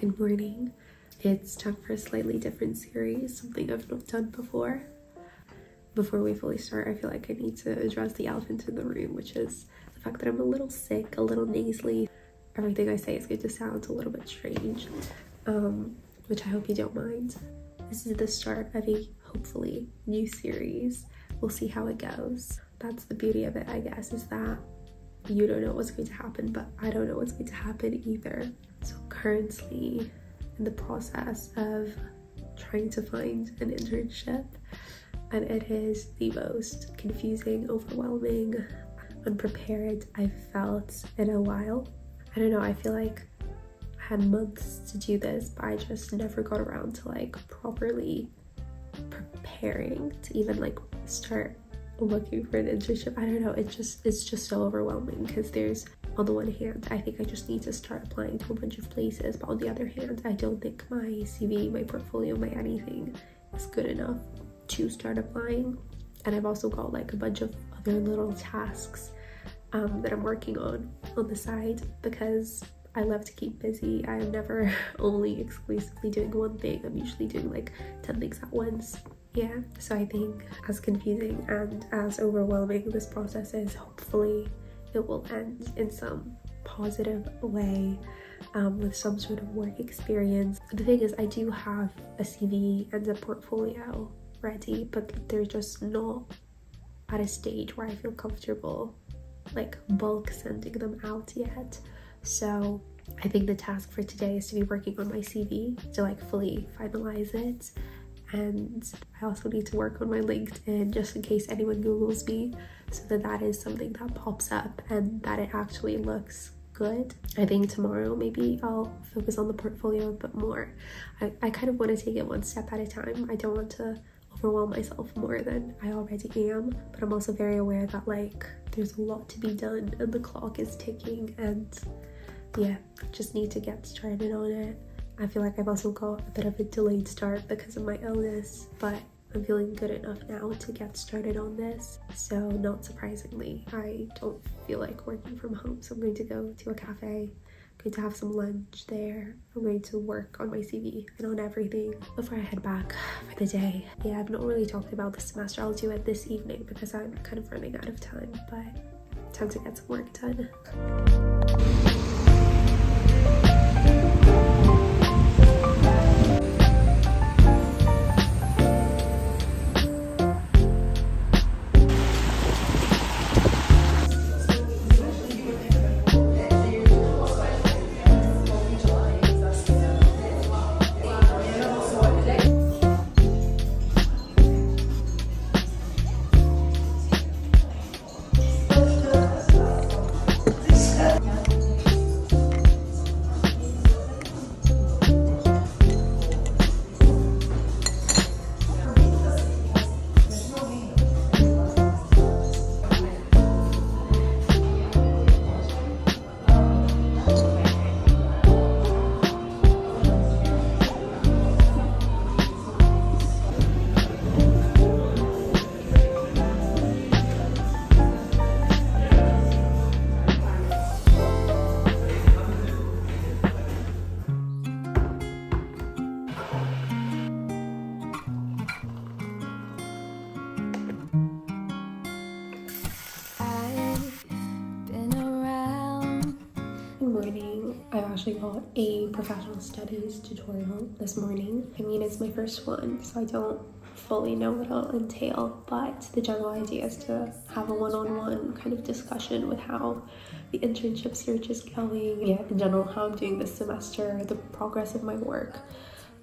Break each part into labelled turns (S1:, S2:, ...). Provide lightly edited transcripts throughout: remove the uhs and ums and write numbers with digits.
S1: Good morning. It's time for a slightly different series, something I've not done before. Before we fully start, I feel like I need to address the elephant in the room, which is the fact that I'm a little sick, a little nasally. Everything I say is going to sound a little bit strange, which I hope you don't mind. This is the start of a hopefully new series. We'll see how it goes. That's the beauty of it, I guess, is that you don't know what's going to happen, but I don't know what's going to happen either. So currently in the process of trying to find an internship, and it is the most confusing, overwhelming, unprepared I've felt in a while. I don't know, I feel like I had months to do this, but I just never got around to like properly preparing to even like start looking for an internship. I don't know, it's just so overwhelming because there's, on the one hand, I think I just need to start applying to a bunch of places, but on the other hand, I don't think my CV, my portfolio, my anything is good enough to start applying. And I've also got like a bunch of other little tasks that I'm working on the side because I love to keep busy. I am never only exclusively doing one thing. I'm usually doing like 10 things at once. Yeah, so I think as confusing and as overwhelming this process is, hopefully it will end in some positive way with some sort of work experience. The thing is, I do have a CV and a portfolio ready, but they're just not at a stage where I feel comfortable like bulk sending them out yet. So I think the task for today is to be working on my CV to like fully finalize it. And I also need to work on my LinkedIn just in case anyone Googles me, so that is something that pops up and that it actually looks good. I think tomorrow maybe I'll focus on the portfolio a bit more. I kind of want to take it one step at a time. I don't want to overwhelm myself more than I already am, but I'm also very aware that like there's a lot to be done and the clock is ticking, and yeah, just need to get started on it. I feel like I've also got a bit of a delayed start because of my illness, but I'm feeling good enough now to get started on this. So not surprisingly, I don't feel like working from home, so I'm going to go to a cafe, I'm going to have some lunch there. I'm going to work on my CV and on everything before I head back for the day. Yeah, I've not really talked about the semester. I'll do it this evening because I'm kind of running out of time, but time to get some work done. I've actually got a professional studies tutorial this morning. I mean, it's my first one, so I don't fully know what it'll entail, but the general idea is to have a one-on-one kind of discussion with how the internship search is going, yeah, in general, how I'm doing this semester, the progress of my work,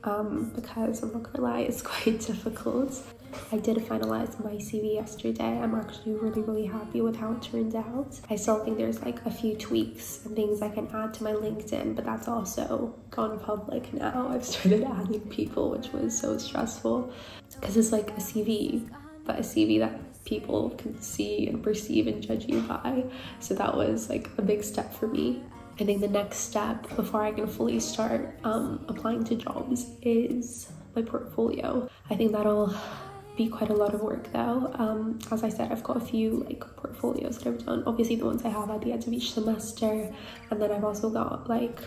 S1: because I'm not gonna lie, it's quite difficult. I did finalize my CV yesterday. I'm actually really happy with how it turned out. I still think there's like a few tweaks and things I can add to my LinkedIn, but that's also gone public now. I've started adding people, which was so stressful because it's like a CV, but a CV that people can see and perceive and judge you by. So that was like a big step for me. I think the next step before I can fully start applying to jobs is my portfolio. I think that'll be quite a lot of work though. As I said, I've got a few like portfolios that I've done, obviously the ones I have at the end of each semester, and then I've also got like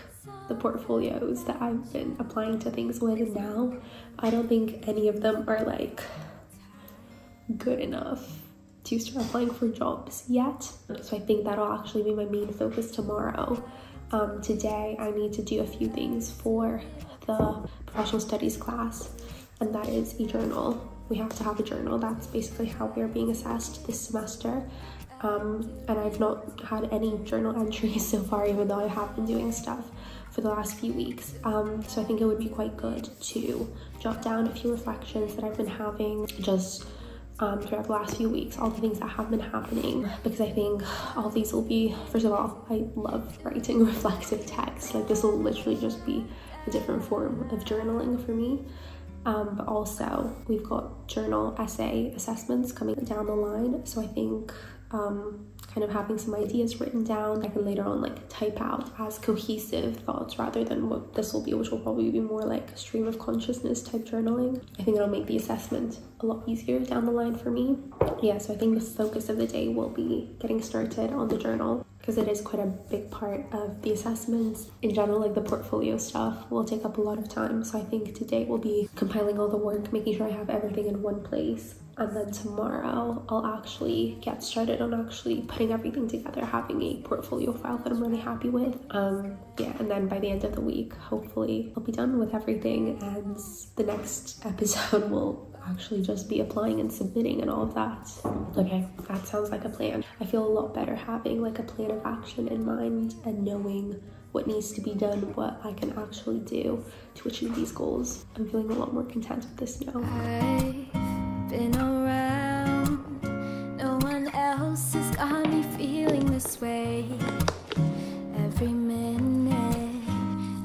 S1: the portfolios that I've been applying to things with now, I don't think any of them are like good enough to start applying for jobs yet. So I think that'll actually be my main focus tomorrow. Today I need to do a few things for the professional studies class, and that is a journal. We have to have a journal. That's basically how we're being assessed this semester. And I've not had any journal entries so far, even though I have been doing stuff for the last few weeks. So I think it would be quite good to jot down a few reflections that I've been having just throughout the last few weeks, all the things that have been happening, because I think all these will be, first of all, I love writing reflective text. Like, this will literally just be a different form of journaling for me. But also we've got journal essay assessments coming down the line, so I think kind of having some ideas written down I can later on like type out as cohesive thoughts rather than what this will be, which will probably be more like stream of consciousness type journaling. I think it'll make the assessment a lot easier down the line for me. Yeah, so I think the focus of the day will be getting started on the journal, because it is quite a big part of the assessments. In general, like the portfolio stuff will take up a lot of time. So I think today will be compiling all the work, making sure I have everything in one place. And then tomorrow I'll actually get started on actually putting everything together, having a portfolio file that I'm really happy with. Yeah, and then by the end of the week, hopefully I'll be done with everything, and the next episode will actually just be applying and submitting and all of that. Okay, that sounds like a plan. I feel a lot better having like a plan of action in mind and knowing what needs to be done, what I can actually do to achieve these goals. I'm feeling a lot more content with this now.
S2: I've been around, no one else has got me feeling this way. Every minute,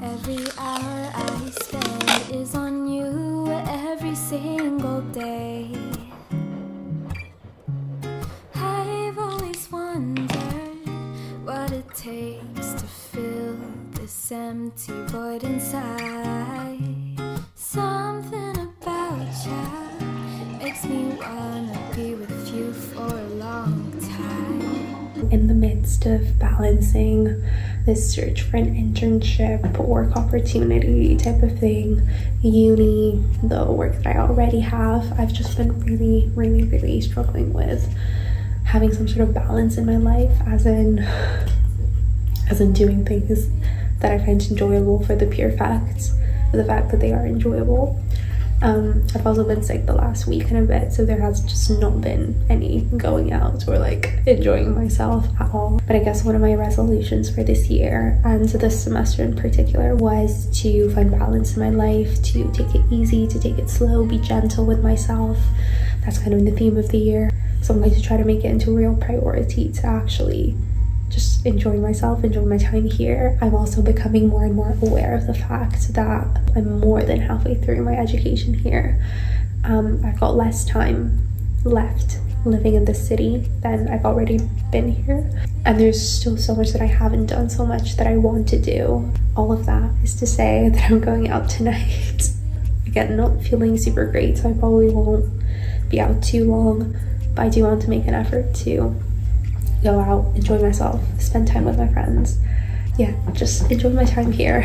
S2: every hour I spend is on you every single day. I've always wondered what it takes to fill this empty void inside. Something about you makes me wanna be with you for a long time.
S1: In the midst of balancing this search for an internship, work opportunity type of thing, uni, the work that I already have, I've just been really struggling with having some sort of balance in my life, as in doing things that I find enjoyable for the pure fact of the fact that they are enjoyable. I've also been sick the last week and a bit, so there has just not been any going out or like enjoying myself at all. But I guess one of my resolutions for this year, and this semester in particular, was to find balance in my life, to take it easy, to take it slow, be gentle with myself. That's kind of the theme of the year. So I'm going to try to make it into a real priority to actually just enjoy myself, enjoy my time here. I'm also becoming more and more aware of the fact that I'm more than halfway through my education here. I've got less time left living in this city than I've already been here, and there's still so much that I haven't done, so much that I want to do. All of that is to say that I'm going out tonight. Again, not feeling super great, so I probably won't be out too long, but I do want to make an effort to go out, enjoy myself, spend time with my friends. Yeah, just enjoy my time here.